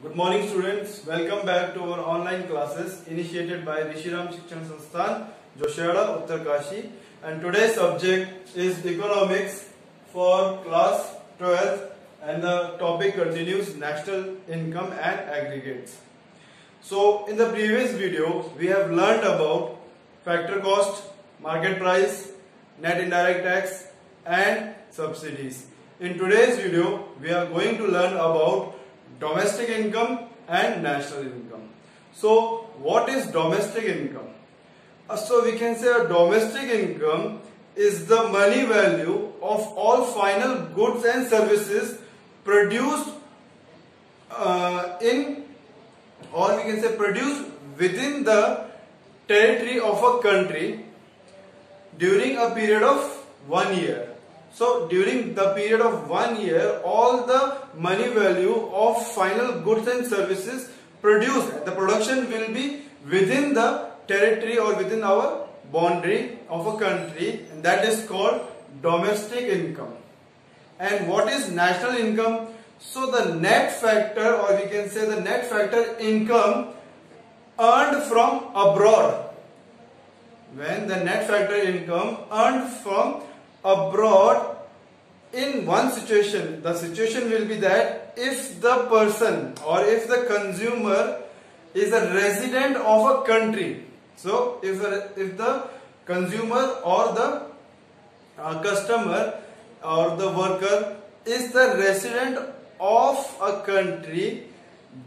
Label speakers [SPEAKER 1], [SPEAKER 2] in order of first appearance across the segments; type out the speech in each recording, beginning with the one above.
[SPEAKER 1] Good morning students, welcome back to our online classes initiated by Rishiram Shikshan Sansthan, Joshiyada, Uttarkashi, and today's subject is economics for class 12th and the topic continues national income and aggregates. So in the previous video we have learnt about factor cost, market price, net indirect tax and subsidies. In today's video we are going to learn about domestic income and national income. So what is domestic income? So we can say a domestic income is the money value of all final goods and services produced produced within the territory of a country during a period of 1 year. So during the period of 1 year, all the money value of final goods and services produced, the production will be within the territory or within our boundary of a country, and that is called domestic income. And what is national income? So the net factor, or we can say the net factor income earned from abroad. When the net factor income earned from abroad, in one situation, the situation will be that if the person or if the consumer is a resident of a country. So if the consumer or the customer or the worker is the resident of a country,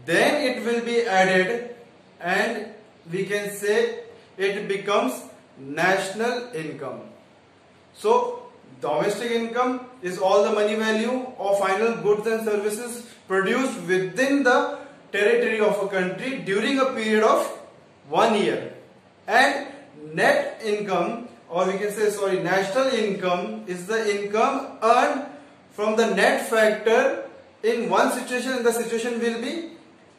[SPEAKER 1] then it will be added and we can say it becomes national income. So domestic income is all the money value of final goods and services produced within the territory of a country during a period of 1 year. And net income, or we can say national income, is the income earned from the net factor in one situation, and the situation will be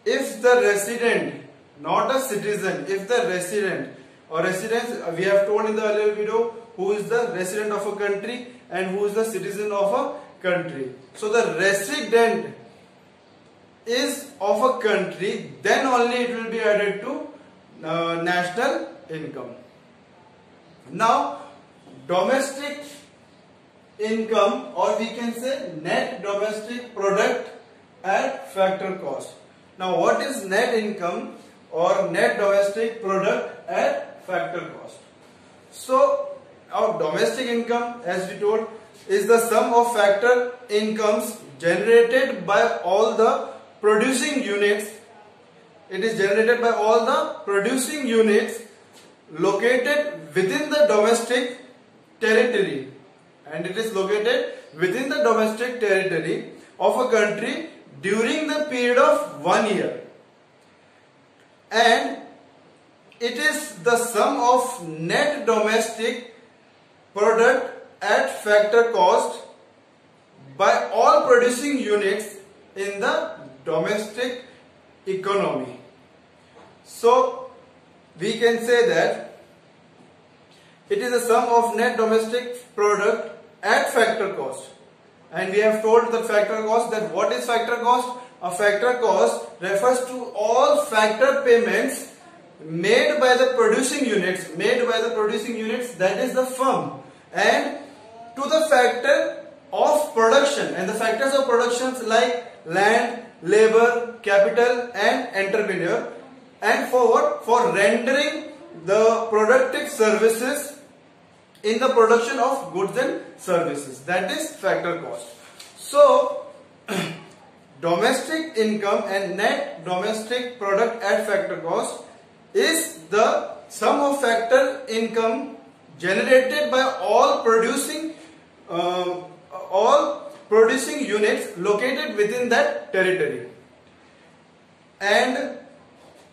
[SPEAKER 1] if the resident, not a citizen, if the resident or residents, we have told in the earlier video who is the resident of a country and who is the citizen of a country. So the resident is of a country, then only it will be added to national income. Now domestic income, or we can say net domestic product at factor cost. Now what is net income or net domestic product at factor cost? So our domestic income, as we told, is the sum of factor incomes generated by all the producing units. It is generated by all the producing units located within the domestic territory, and it is located within the domestic territory of a country during the period of 1 year. And it is the sum of net domestic product at factor cost by all producing units in the domestic economy. So we can say that it is the sum of net domestic product at factor cost. And we have told the factor cost that what is factor cost? A factor cost refers to all factor payments made by the producing units, that is the firm, and to the factor of production, and the factors of productions like land, labor, capital and entrepreneur, and for what? For rendering the productive services in the production of goods and services, that is factor cost. So domestic income and net domestic product at factor cost is the sum of factor income generated by all producing units located within that territory. And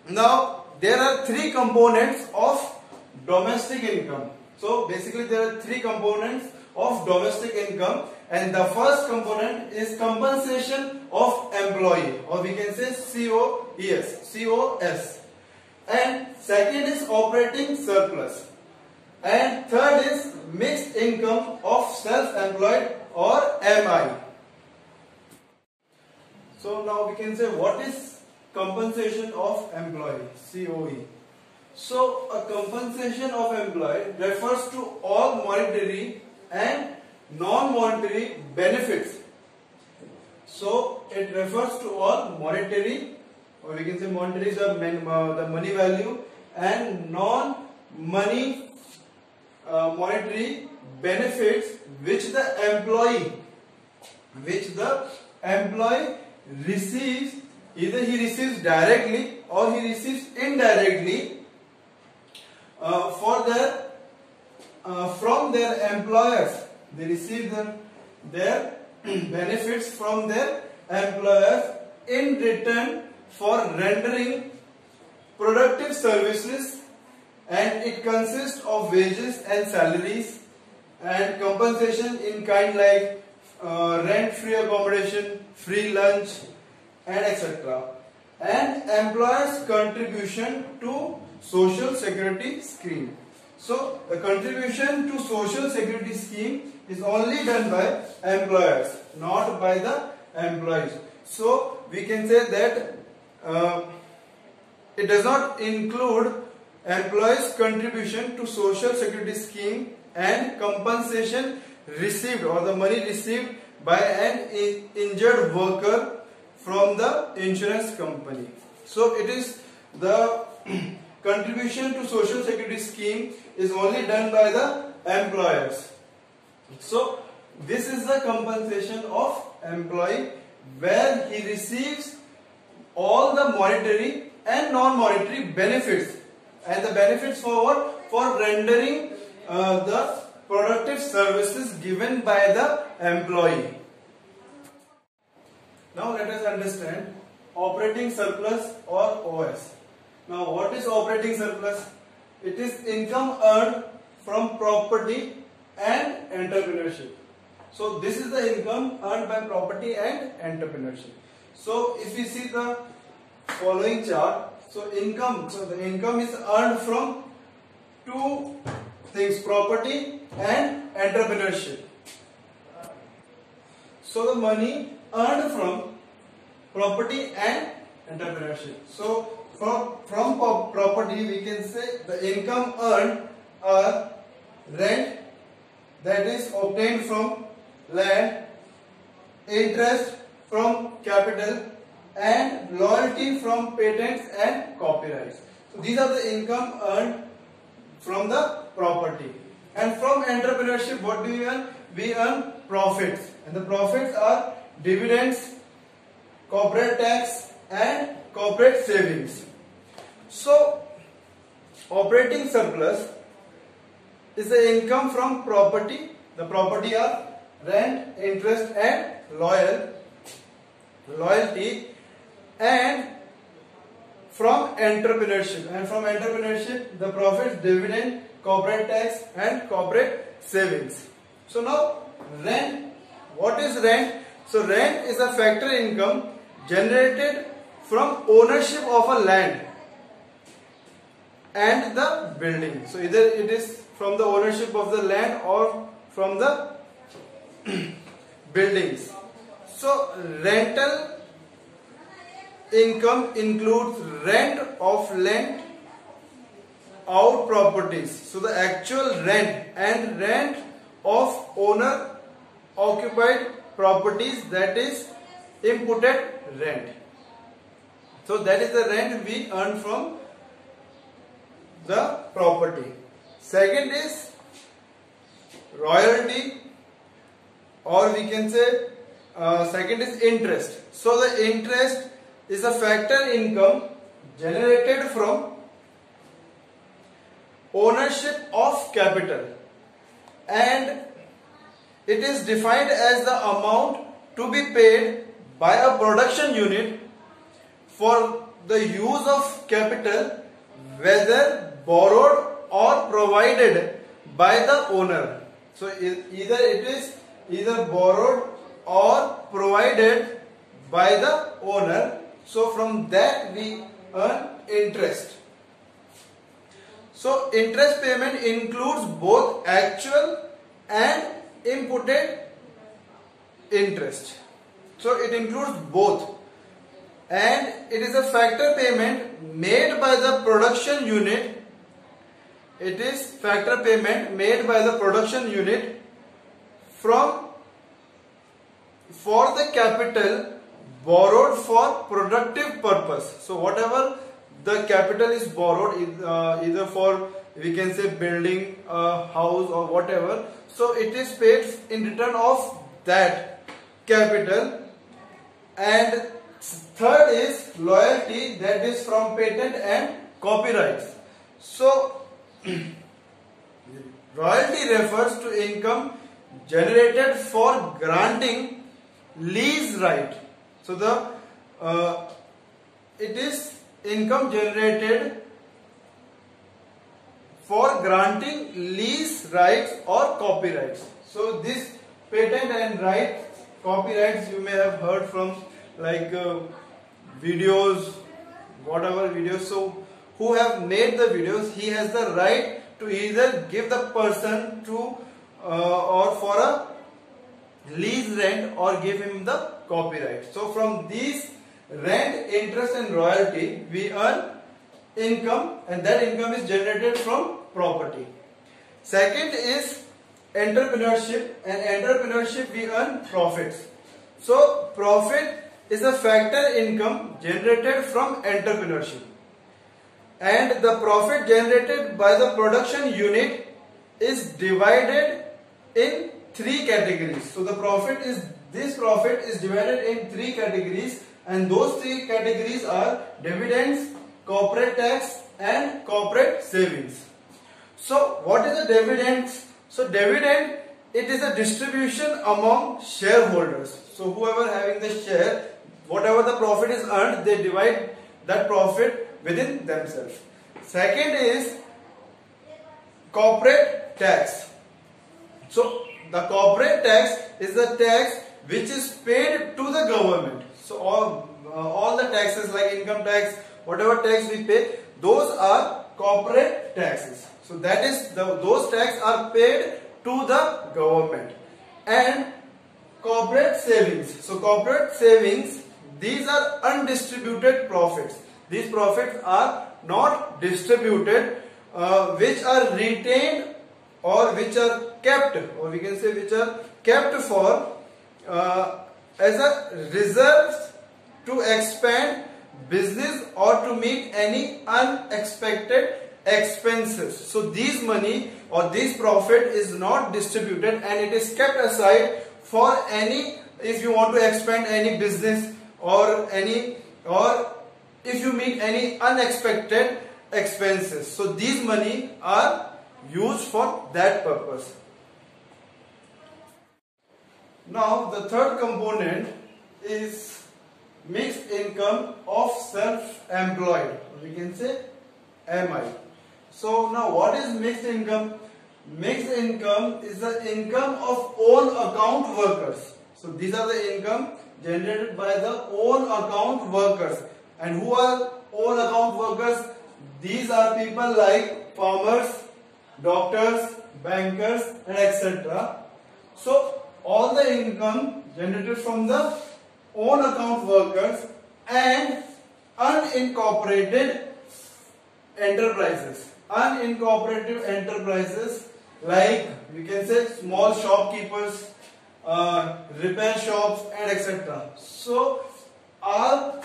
[SPEAKER 1] now there are three components of domestic income. So basically there are three components of domestic income, and the first component is compensation of employee, or we can say COS. And second is operating surplus, and third is mixed income of self-employed or MI. So now we can say what is compensation of employee, COE. So a compensation of employee refers to all monetary and non-monetary benefits. So it refers to all monetary, or we can say monetary is the money value, and non-money monetary benefits which the employee receives. Either he receives directly or he receives indirectly from their employers. They receive their benefits from their employers in return for rendering productive services, and it consists of wages and salaries and compensation in kind like rent-free accommodation, free lunch, and etc. And employers' contribution to Social Security scheme. So the contribution to Social Security scheme is only done by employers, not by the employees. So we can say that it does not include employees' contribution to Social Security scheme and compensation received, or the money received by an injured worker from the insurance company. So it is the contribution to Social Security scheme is only done by the employers. So this is the compensation of employee, where he receives all the monetary and non-monetary benefits, and the benefits for what? For rendering the productive services given by the employee. Now let us understand operating surplus or OS. Now what is operating surplus? It is income earned from property and entrepreneurship. So this is the income earned by property and entrepreneurship. So if we see the following chart, so the income is earned from two things, property and entrepreneurship. So the money earned from property and entrepreneurship. So from property we can say the income earned are rent that is obtained from land, interest from capital, and royalty from patents and copyrights. So these are the income earned from the property. And from entrepreneurship, what do we earn? We earn profits, and the profits are dividends, corporate tax, and corporate savings. So operating surplus is the income from property. The property are rent, interest, and loyalty, and from entrepreneurship. And from entrepreneurship, the profits, dividend, corporate tax, and corporate savings. So now rent. What is rent? So rent is a factor income generated from ownership of a land and the building. So either it is from the ownership of the land or from the buildings. So rental income includes rent of lent out properties. So the actual rent and rent of owner occupied properties, that is imputed rent. So that is the rent we earn from the property. Second is royalty, or we can say second is interest. So the interest is a factor income generated from ownership of capital, and it is defined as the amount to be paid by a production unit for the use of capital, whether borrowed or provided by the owner. So either it is borrowed or provided by the owner. So from that we earn interest. So interest payment includes both actual and imputed interest. So it includes both and it is a factor payment made by the production unit. It is factor payment made by the production unit for the capital borrowed for productive purpose. So whatever the capital is borrowed, either for, we can say, building a house or whatever, so it is paid in return of that capital. And third is royalty, that is from patent and copyrights. So royalty refers to income generated for granting lease right. So it is income generated for granting lease rights or copyrights. So this patent and right, copyrights, you may have heard from, like videos, whatever videos. So who have made the videos, he has the right to either give the person to or for a lease rent or give him the copyright. So from these rent, interest and royalty, we earn income, and that income is generated from property. Second is entrepreneurship, and entrepreneurship we earn profits. So profit is a factor income generated from entrepreneurship, and the profit generated by the production unit is divided in three categories. So this profit is divided in three categories, and those three categories are dividends, corporate tax and corporate savings. So what is the dividends? So dividend, it is a distribution among shareholders. So whoever having the share, whatever the profit is earned, they divide that profit within themselves. Second is corporate tax. So the corporate tax is the tax which is paid to the government. So all the taxes like income tax, whatever tax we pay, those are corporate taxes. So that is those taxes are paid to the government. And corporate savings. So corporate savings, these are undistributed profits. These profits are not distributed, which are retained or which are kept, or we can say which are kept for as a reserve to expand business or to meet any unexpected expenses. So these money or this profit is not distributed, and it is kept aside for any, if you want to expand any business or if you meet any unexpected expenses. So these money are used for that purpose. Now the third component is mixed income of self-employed, we can say MI. So now what is mixed income? Mixed income is the income of own account workers. So these are the income generated by the own account workers. And who are own account workers? These are people like farmers, doctors, bankers and etc. So all the income generated from the own account workers and unincorporated enterprises. Unincorporated enterprises like, we can say, small shopkeepers, repair shops and etc. So are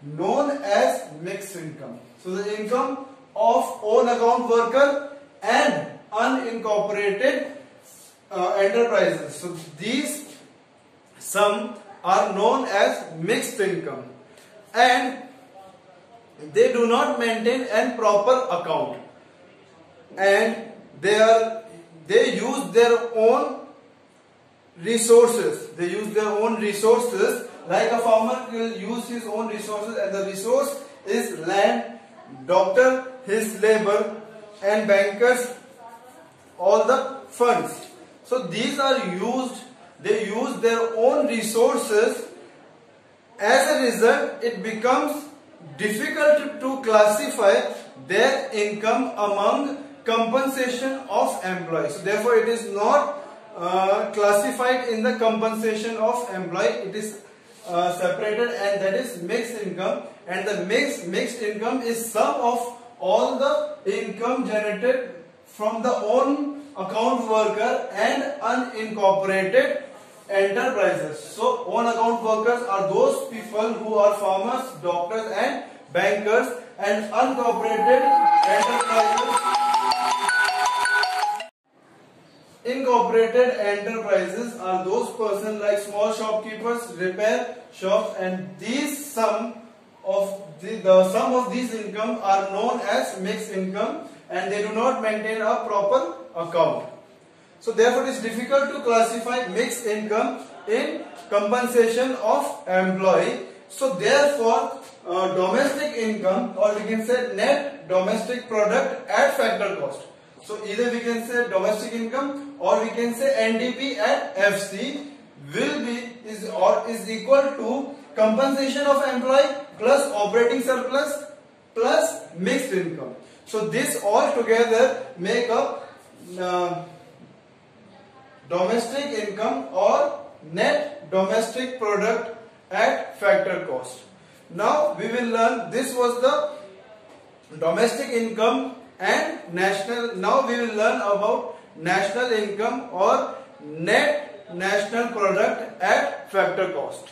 [SPEAKER 1] known as mixed income. So the income of own account worker and unincorporated enterprises. So these some are known as mixed income, and they do not maintain a proper account, and they use their own resources. They use their own resources. Like a farmer will use his own resources, and the resource is land, doctor his labor, and bankers all the funds. So these are used, they use their own resources. As a result, it becomes difficult to classify their income among compensation of employees. So therefore it is not classified in the compensation of employee. It is separated, and that is mixed income. And the mixed income is sum of all the income generated from the own account worker and unincorporated enterprises. So own account workers are those people who are farmers, doctors and bankers, and unincorporated enterprises are those persons like small shopkeepers, repair shops, and these sum of these income are known as mixed income, and they do not maintain a proper account. So therefore it is difficult to classify mixed income in compensation of employee. So therefore domestic income, or we can say net domestic product at factor cost. So either we can say domestic income or we can say NDP at FC is equal to compensation of employee plus operating surplus plus mixed income. So this all together make up domestic income or net domestic product at factor cost. Now we will learn, this was the domestic income and national. Now we will learn about national income or net national product at factor cost.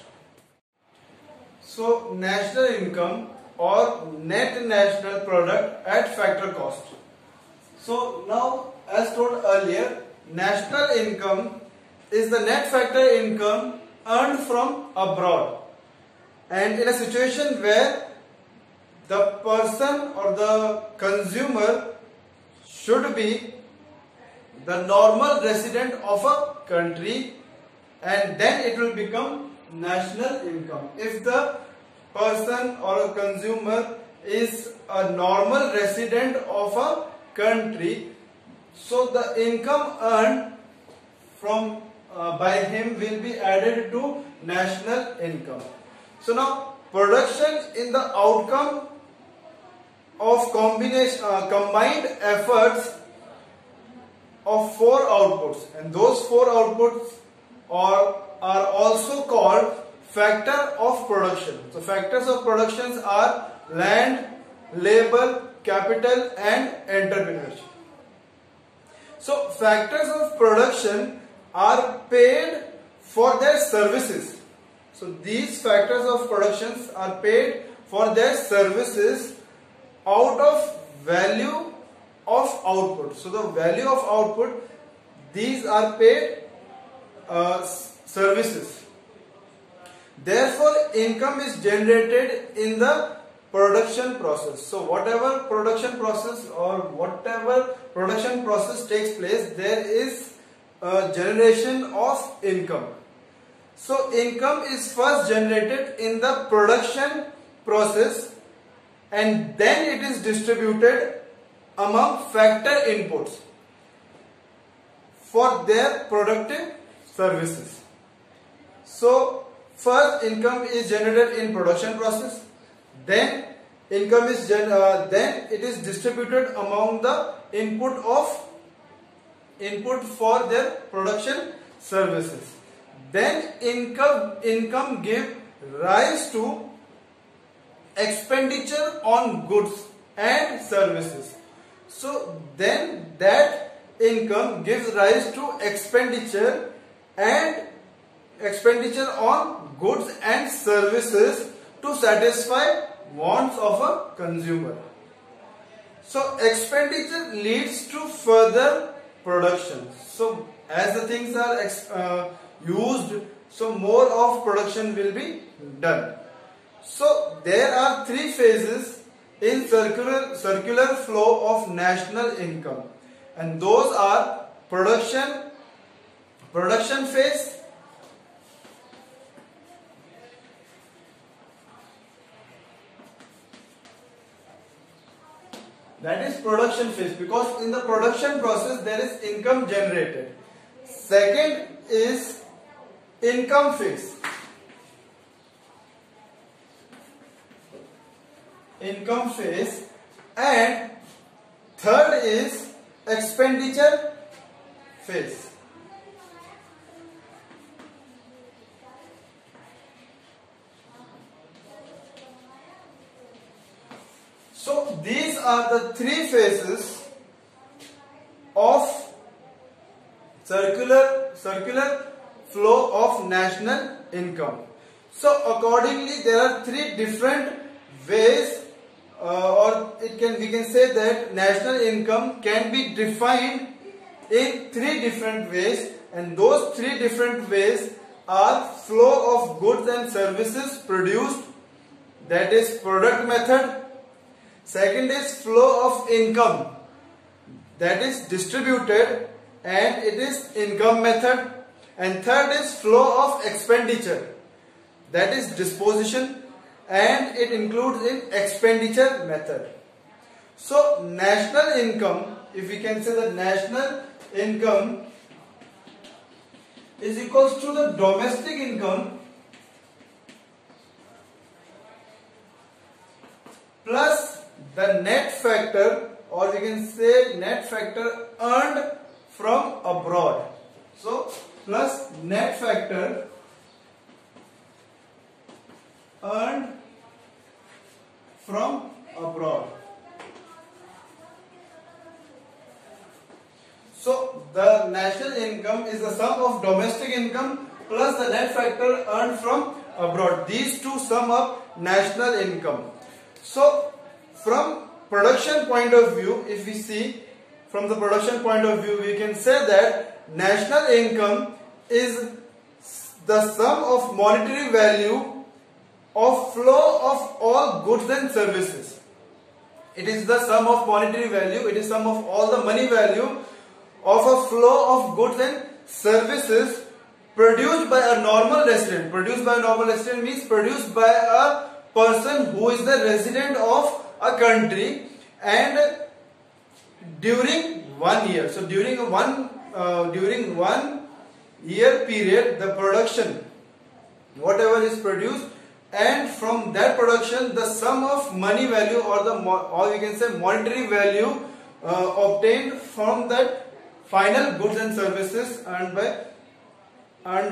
[SPEAKER 1] So national income or net national product at factor cost. So now, as told earlier, national income is the net factor income earned from abroad, and in a situation where the person or the consumer should be the normal resident of a country, and then it will become national income. If the person or a consumer is a normal resident of a country, so the income earned from by him will be added to national income. So now production in the outcome of combined efforts of 4 outputs, and those 4 outputs are also called factor of production. So factors of productions are land, labor, capital and entrepreneurship. So factors of production are paid for their services. So these factors of productions are paid for their services out of value of output. So the value of output, these are paid services. Therefore income is generated in the production process. So whatever production process takes place, there is a generation of income. So income is first generated in the production process, and then it is distributed among factor inputs for their productive services. So first income is generated in production process, then then it is distributed among the input for their production services. Then income give rise to expenditure on goods and services. So then that income gives rise to expenditure on goods and services to satisfy wants of a consumer. So expenditure leads to further production. So as the things are used, so more of production will be done. So there are 3 phases in circular flow of national income, and those are production phase, that is production phase, because in the production process there is income generated. Second is income phase. And third is expenditure phase. So these are the three phases of circular flow of national income. So accordingly, there are three different ways, we can say that national income can be defined in three different ways, and those three different ways are flow of goods and services produced, that is product method. Second is flow of income, that is distributed, and it is income method. And third is flow of expenditure, that is disposition, and it includes in expenditure method. So national income, if we can say that national income is equals to the domestic income plus the net factor, or we can say net factor earned from abroad. So plus net factor earned from abroad. So the national income is the sum of domestic income plus the net factor earned from abroad. These two sum up national income. So from production point of view, if we see from the production point of view, we can say that national income is the sum of monetary value of flow of all goods and services. It is the sum of monetary value, it is sum of all the money value of a flow of goods and services produced by a normal resident. Produced by a normal resident means produced by a person who is the resident of a country, and during 1 year. So during one year period, the production, whatever is produced, and from that production the sum of money value, or we can say monetary value obtained from that final goods and services earned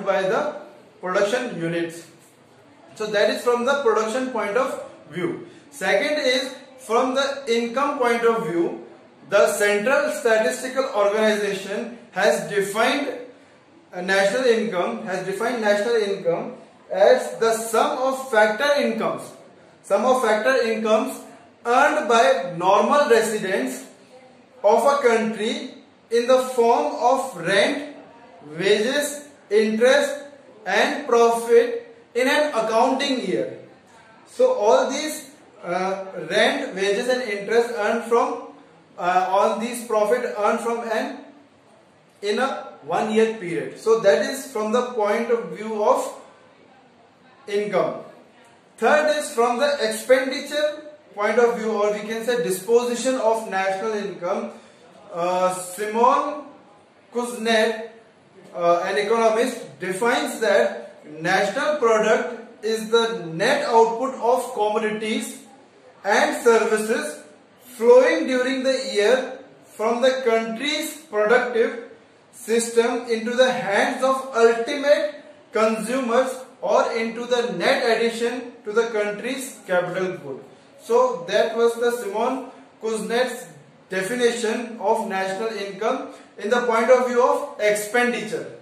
[SPEAKER 1] by the production units. So that is from the production point of view. Second is from the income point of view. The Central Statistical Organization has defined national income as the sum of factor incomes earned by normal residents of a country in the form of rent, wages, interest and profit in an accounting year. So all these rent, wages and interest earned from all these profit earned from in a 1 year period. So that is from the point of view of income. Third is from the expenditure point of view, or we can say disposition of national income. Simon Kuznets, an economist, defines that national product is the net output of commodities and services flowing during the year from the country's productive system into the hands of ultimate consumers, or into the net addition to the country's capital good. So that was the Simon Kuznets definition of national income in the point of view of expenditure.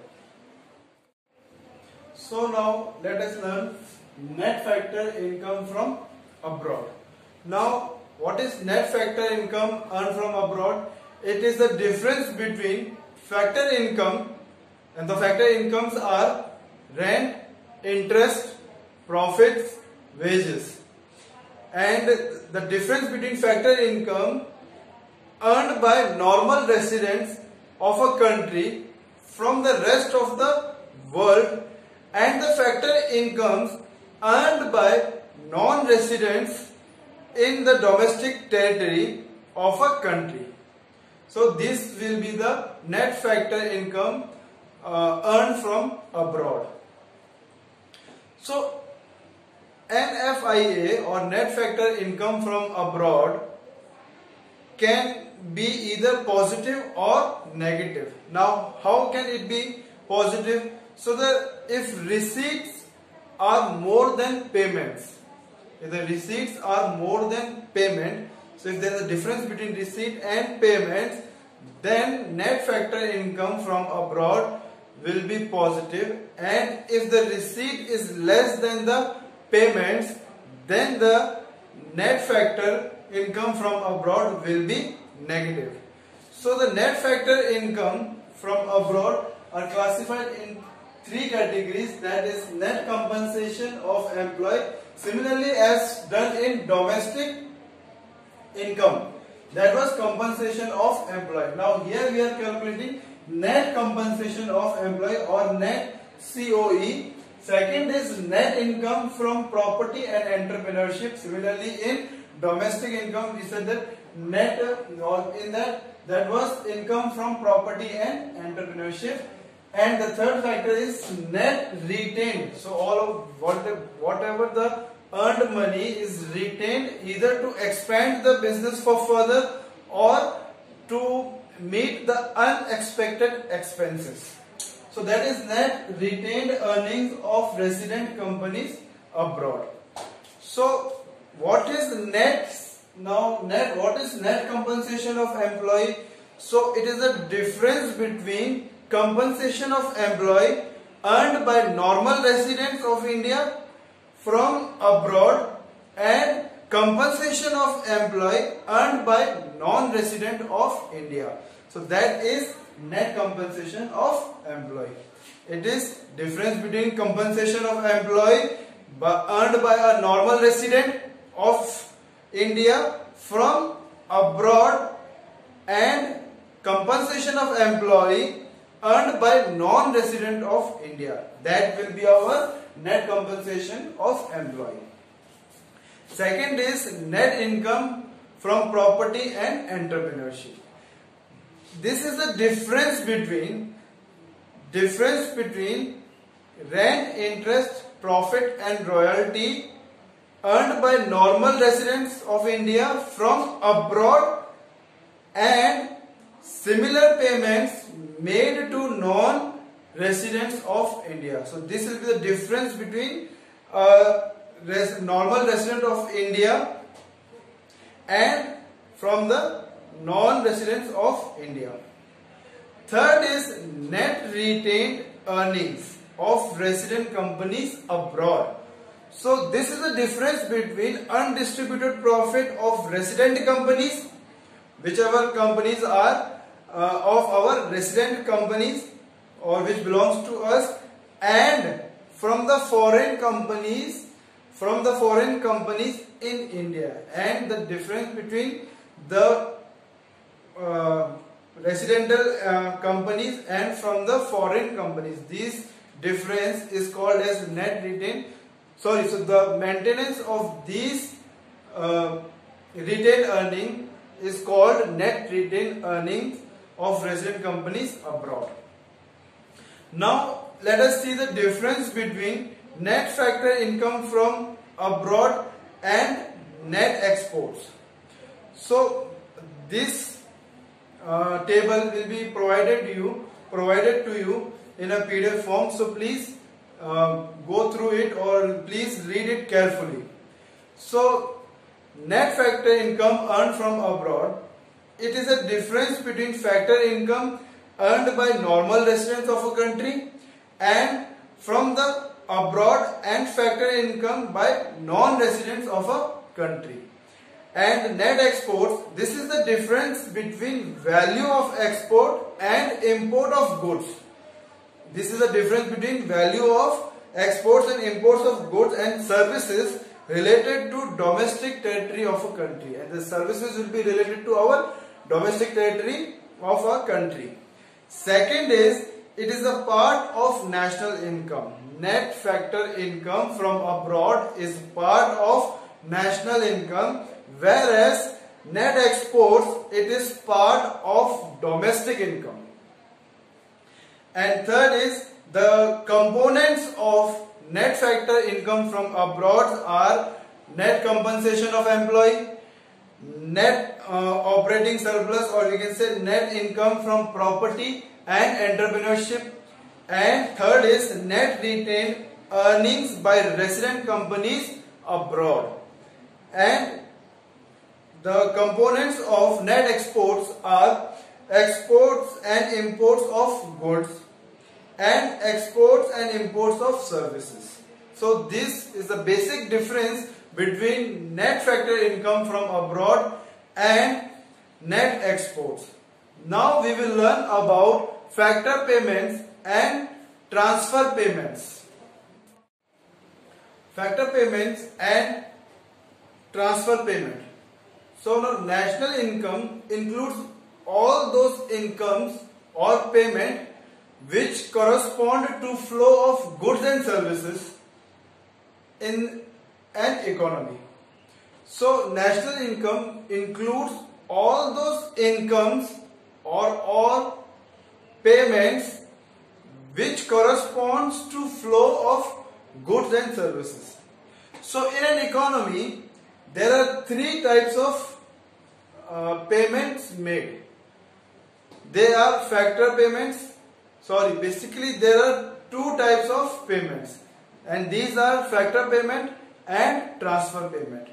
[SPEAKER 1] So now let us learn net factor income from abroad. Now what is net factor income earned from abroad? It is the difference between factor income, and the factor incomes are rent, interest, profits, wages, and the difference between factor income earned by normal residents of a country from the rest of the world, and the factor incomes earned by non-residents in the domestic territory of a country. So this will be the net factor income earned from abroad. So NFIA, or net factor income from abroad, can be either positive or negative. Now how can it be positive? So that if receipts are more than payments, if the receipts are more than payment, so if there is a difference between receipt and payments, then net factor income from abroad will be positive, and if the receipt is less than the payments, then the net factor income from abroad will be negative. So the net factor income from abroad are classified in three categories, that is net compensation of employee, similarly as done in domestic income, that was compensation of employee. Now here we are calculating net compensation of employee or net COE. Second is net income from property and entrepreneurship. Similarly in domestic income we said that net or in that was income from property and entrepreneurship. And the third factor is net retained. So all of whatever the earned money is retained either to expand the business for further or to meet the unexpected expenses. So that is net retained earnings of resident companies abroad. So what is net? Now what is net compensation of employee? So it is a difference between compensation of employee earned by normal residents of India from abroad and compensation of employee earned by non-resident of India. So that is net compensation of employee. It is difference between compensation of employee earned by a normal resident of India from abroad and compensation of employee earned by non-resident of India. That will be our net compensation of employee. Second is net income from property and entrepreneurship. This is the difference between rent, interest, profit and royalty earned by normal residents of India from abroad and similar payments made to non-residents of India. So this will be the difference between normal resident of India and from the non-residents of India. Third is net retained earnings of resident companies abroad. So this is the difference between undistributed profit of resident companies, whichever companies are of our resident companies or which belongs to us, and from the foreign companies in India, and the difference between the residential companies and from the foreign companies. This difference is called as net retained. So the maintenance of these retained earning is called net retained earnings of resident companies abroad. Now let us see the difference between net factor income from abroad and net exports. So this table will be provided to you in a PDF form. So please go through it or please read it carefully. So net factor income earned from abroad, it is a difference between factor income earned by normal residents of a country and from the abroad and factor income by non-residents of a country. And net exports, this is the difference between value of export and import of goods. This is the difference between value of exports and imports of goods and services related to domestic territory of a country, and the services will be related to our domestic territory of a country. Second is, it is a part of national income. Net factor income from abroad is part of national income, whereas net exports, it is part of domestic income. And third is, the components of net factor income from abroad are net compensation of employee, net operating surplus, or we can say net income from property and entrepreneurship, and third is net retained earnings by resident companies abroad. and the components of net exports are exports and imports of goods and exports and imports of services. So this is the basic difference between net factor income from abroad and net exports. Now we will learn about factor payments and transfer payments. Factor payments and transfer payment. So now national income includes all those incomes or payment which correspond to flow of goods and services in an economy. So national income includes all those incomes or all payments which corresponds to flow of goods and services. So in an economy there are three types of payments made. They are factor payments. Basically there are two types of payments, and these are factor payment and transfer payment.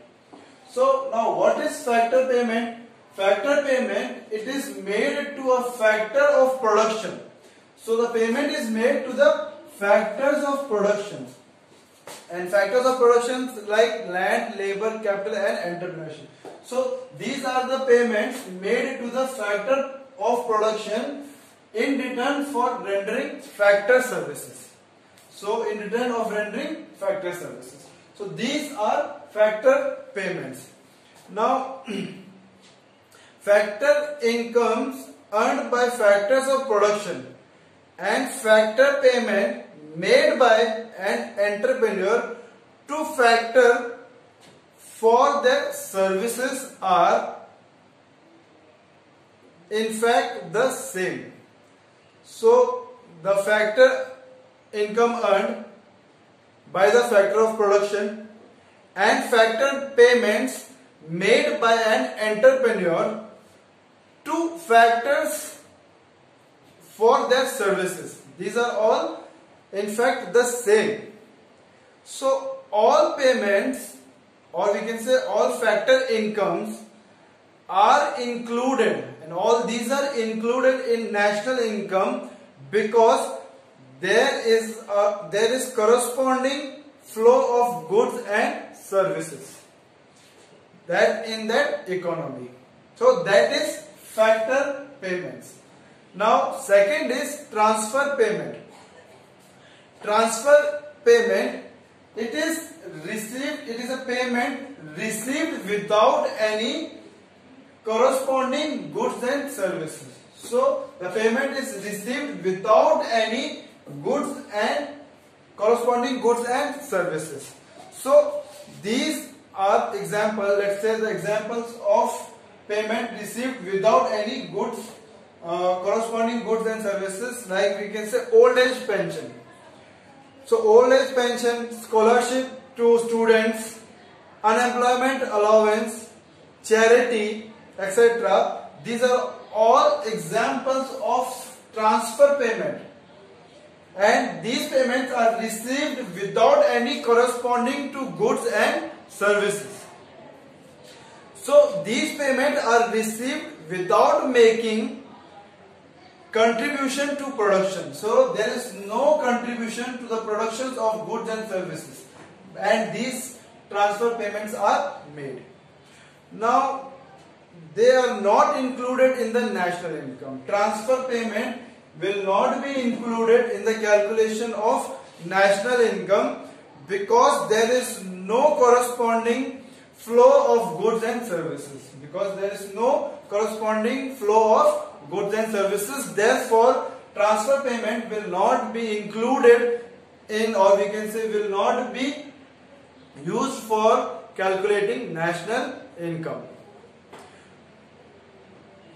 [SPEAKER 1] So now what is factor payment? Factor payment, it is made to a factor of production. So the payment is made to the factors of production, and factors of production like land, labor, capital and entrepreneurship. So these are the payments made to the factor of production in return for rendering factor services. So in return of rendering factor services. So these are factor payments. Now factor incomes earned by factors of production and factor payment made by an entrepreneur to factor for their services are in fact the same. So the factor income earned by the factor of production and factor payments made by an entrepreneur to factors for their services, these are all in fact the same. So all payments, or we can say all factor incomes, are included, and all these are included in national income because there is corresponding flow of goods and services that in that economy. So that is factor payments. Now second is transfer payment. Transfer payment, it is a payment received without any corresponding goods and services. So the payment is received without any goods and corresponding goods and services. So these are examples, let's say the examples of payment received without any goods, corresponding goods and services, like we can say old age pension. So old age pension, scholarship to students, unemployment allowance, charity, etc. These are all examples of transfer payment, and these payments are received without any corresponding to goods and services. So these payments are received without making contribution to production. So there is no contribution to the productions of goods and services, and these transfer payments are made. Now they are not included in the national income. Transfer payment will not be included in the calculation of national income because there is no corresponding flow of goods and services. Because there is no corresponding flow of goods and services, therefore transfer payment will not be included in, or we can say will not be used for calculating national income.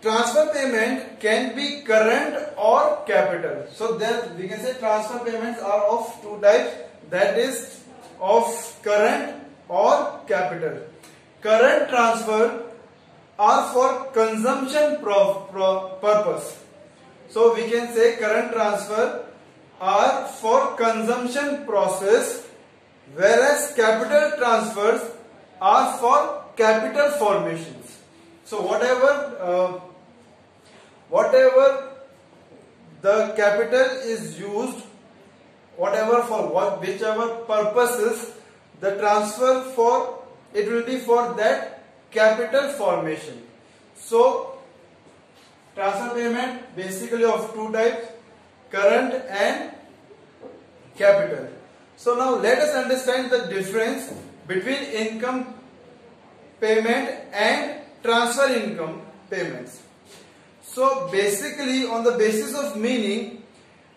[SPEAKER 1] Transfer payment can be current or capital. So there we can say transfer payments are of two types, that is of current or capital. Current transfer are for consumption purpose. So we can say current transfer are for consumption process, whereas capital transfers are for capital formations. So whatever the capital is used, whatever for whichever purposes the transfer for, it will be for that capital formation. So transfer payment basically of two types, current and capital. So now let us understand the difference between income payment and transfer income payments. So basically, on the basis of meaning,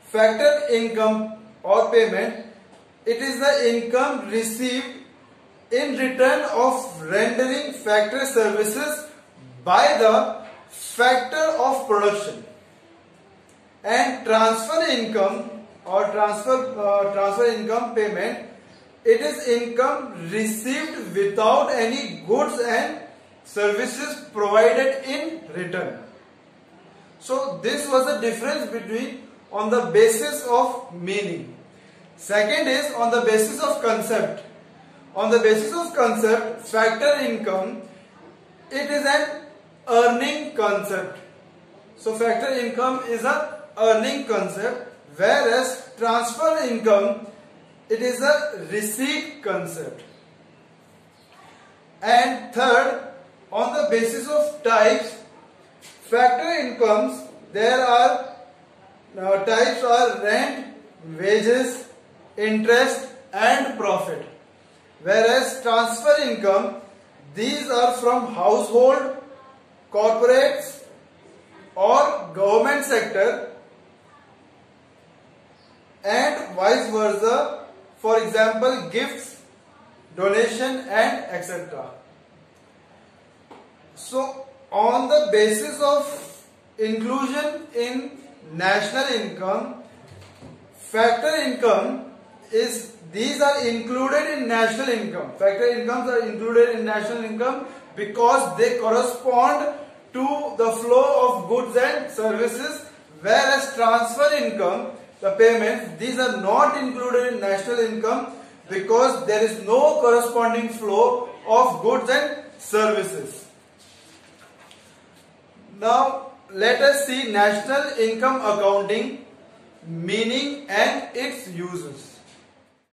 [SPEAKER 1] factor income or payment, it is the income received in return of rendering factor services by the factor of production. And transfer income or transfer income payment, it is income received without any goods and services provided in return. So this was the difference between on the basis of meaning. Second is on the basis of concept. On the basis of concept, factor income, it is an earning concept. So factor income is an earning concept, whereas transfer income, it is a receipt concept. And third, on the basis of types, factor incomes, there are types are rent, wages, interest and profit. Whereas transfer income, these are from household, corporates or government sector, and vice versa, for example gifts, donation and etc. So on the basis of inclusion in national income, factor income is, these are included in national income. Factor incomes are included in national income because they correspond to the flow of goods and services, whereas transfer income, the payments, these are not included in national income because there is no corresponding flow of goods and services. Now let us see national income accounting, meaning and its uses.